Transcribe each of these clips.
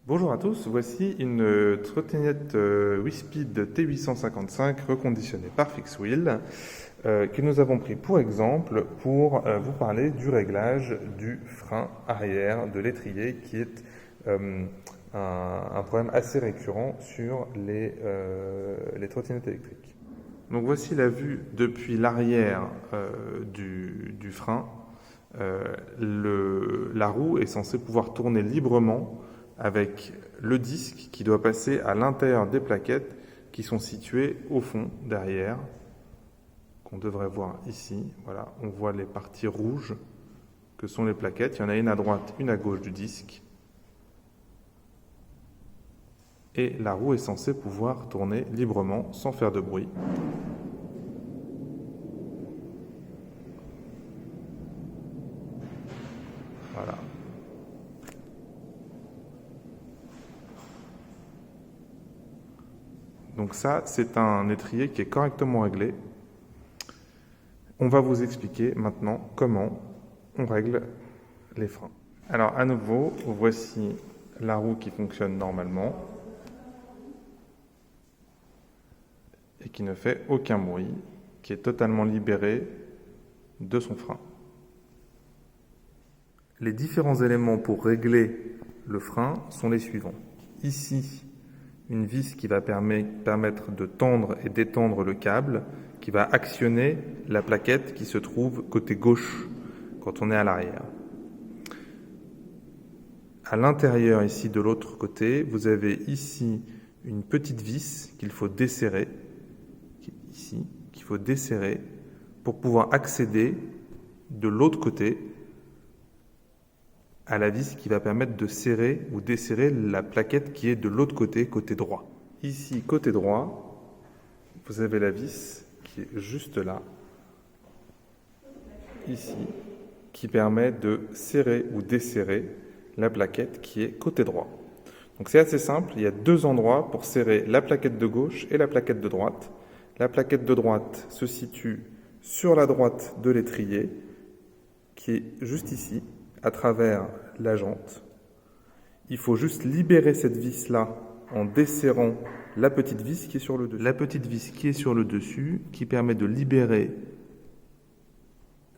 Bonjour à tous, voici une trottinette WeSpeed T855 reconditionnée par Fixwheel que nous avons pris pour exemple pour vous parler du réglage du frein arrière de l'étrier qui est un problème assez récurrent sur les trottinettes électriques. Donc voici la vue depuis l'arrière du frein. La roue est censée pouvoir tourner librement avec le disque qui doit passer à l'intérieur des plaquettes qui sont situées au fond, derrière, qu'on devrait voir ici. Voilà, on voit les parties rouges que sont les plaquettes. Il y en a une à droite, une à gauche du disque. Et la roue est censée pouvoir tourner librement sans faire de bruit. Voilà. Donc ça, c'est un étrier qui est correctement réglé. On va vous expliquer maintenant comment on règle les freins. Alors à nouveau, voici la roue qui fonctionne normalement et qui ne fait aucun bruit, qui est totalement libérée de son frein. Les différents éléments pour régler le frein sont les suivants. Ici, une vis qui va permettre de tendre et d'étendre le câble, qui va actionner la plaquette qui se trouve côté gauche quand on est à l'arrière. À l'intérieur ici de l'autre côté, vous avez ici une petite vis qu'il faut desserrer, qu'il faut desserrer pour pouvoir accéder de l'autre côté à la vis qui va permettre de serrer ou desserrer la plaquette qui est de l'autre côté, côté droit. Ici, côté droit, vous avez la vis qui est juste là, ici, qui permet de serrer ou desserrer la plaquette qui est côté droit. Donc c'est assez simple, il y a deux endroits pour serrer la plaquette de gauche et la plaquette de droite. La plaquette de droite se situe sur la droite de l'étrier, qui est juste ici, à travers la jante. Il faut juste libérer cette vis-là en desserrant la petite vis qui est sur le dessus. La petite vis qui est sur le dessus, qui permet de libérer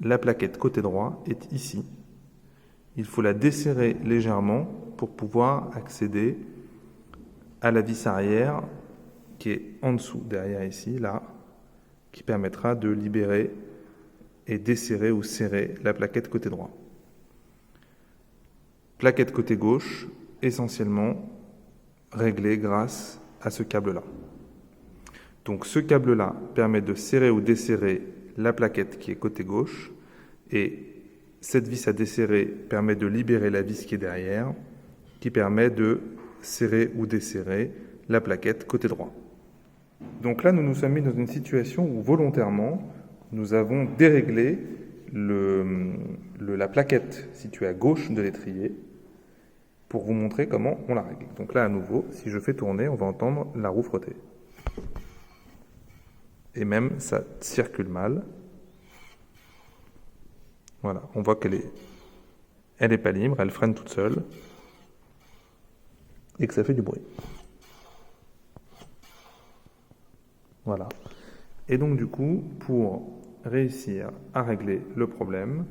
la plaquette côté droit, est ici. Il faut la desserrer légèrement pour pouvoir accéder à la vis arrière qui est en dessous, derrière ici, là, qui permettra de libérer et desserrer ou serrer la plaquette côté droit. Plaquette côté gauche, essentiellement réglée grâce à ce câble-là. Donc ce câble-là permet de serrer ou desserrer la plaquette qui est côté gauche et cette vis à desserrer permet de libérer la vis qui est derrière qui permet de serrer ou desserrer la plaquette côté droit. Donc là, nous nous sommes mis dans une situation où volontairement, nous avons déréglé la plaquette située à gauche de l'étrier pour vous montrer comment on la règle. Donc là, à nouveau, si je fais tourner, on va entendre la roue frotter. Et même, ça circule mal. Voilà, on voit qu'elle est pas libre, elle freine toute seule. Et que ça fait du bruit. Voilà. Et donc du coup, pour réussir à régler le problème,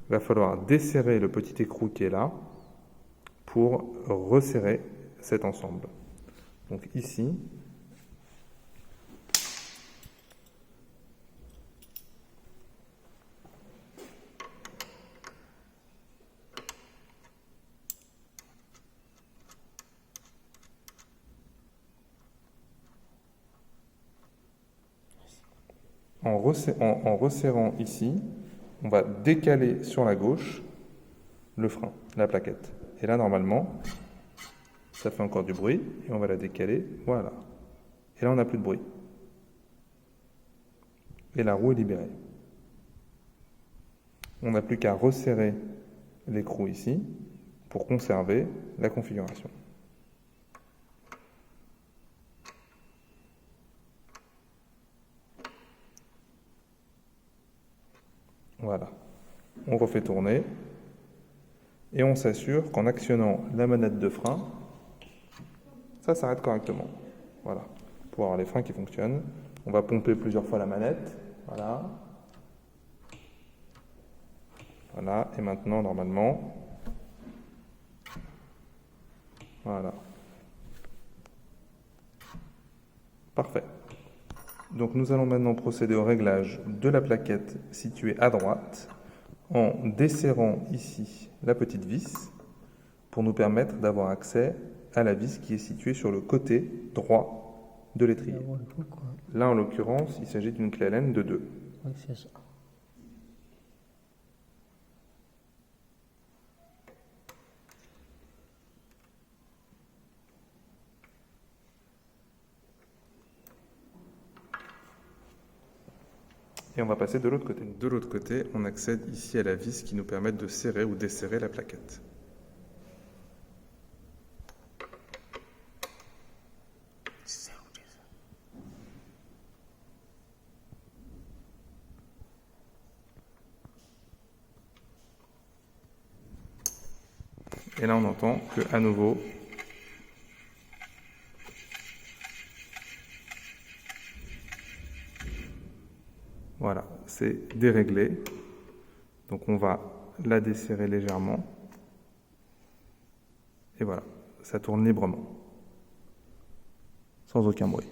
il va falloir desserrer le petit écrou qui est là pour resserrer cet ensemble. Donc ici, en resserrant ici, on va décaler sur la gauche le frein, la plaquette. Et là, normalement, ça fait encore du bruit, et on va la décaler, voilà. Et là, on n'a plus de bruit. Et la roue est libérée. On n'a plus qu'à resserrer l'écrou ici pour conserver la configuration. Voilà. On refait tourner. Et on s'assure qu'en actionnant la manette de frein, ça s'arrête correctement. Voilà, pour avoir les freins qui fonctionnent. On va pomper plusieurs fois la manette. Voilà. Voilà, et maintenant, normalement, voilà. Parfait. Donc nous allons maintenant procéder au réglage de la plaquette située à droite en desserrant ici la petite vis pour nous permettre d'avoir accès à la vis qui est située sur le côté droit de l'étrier. Là, en l'occurrence, il s'agit d'une clé Allen de 2. Oui, c'est ça. Et on va passer de l'autre côté. De l'autre côté, on accède ici à la vis qui nous permet de serrer ou desserrer la plaquette. Et là, on entend que, à nouveau, voilà, c'est déréglé. Donc on va la desserrer légèrement. Et voilà, ça tourne librement, sans aucun bruit.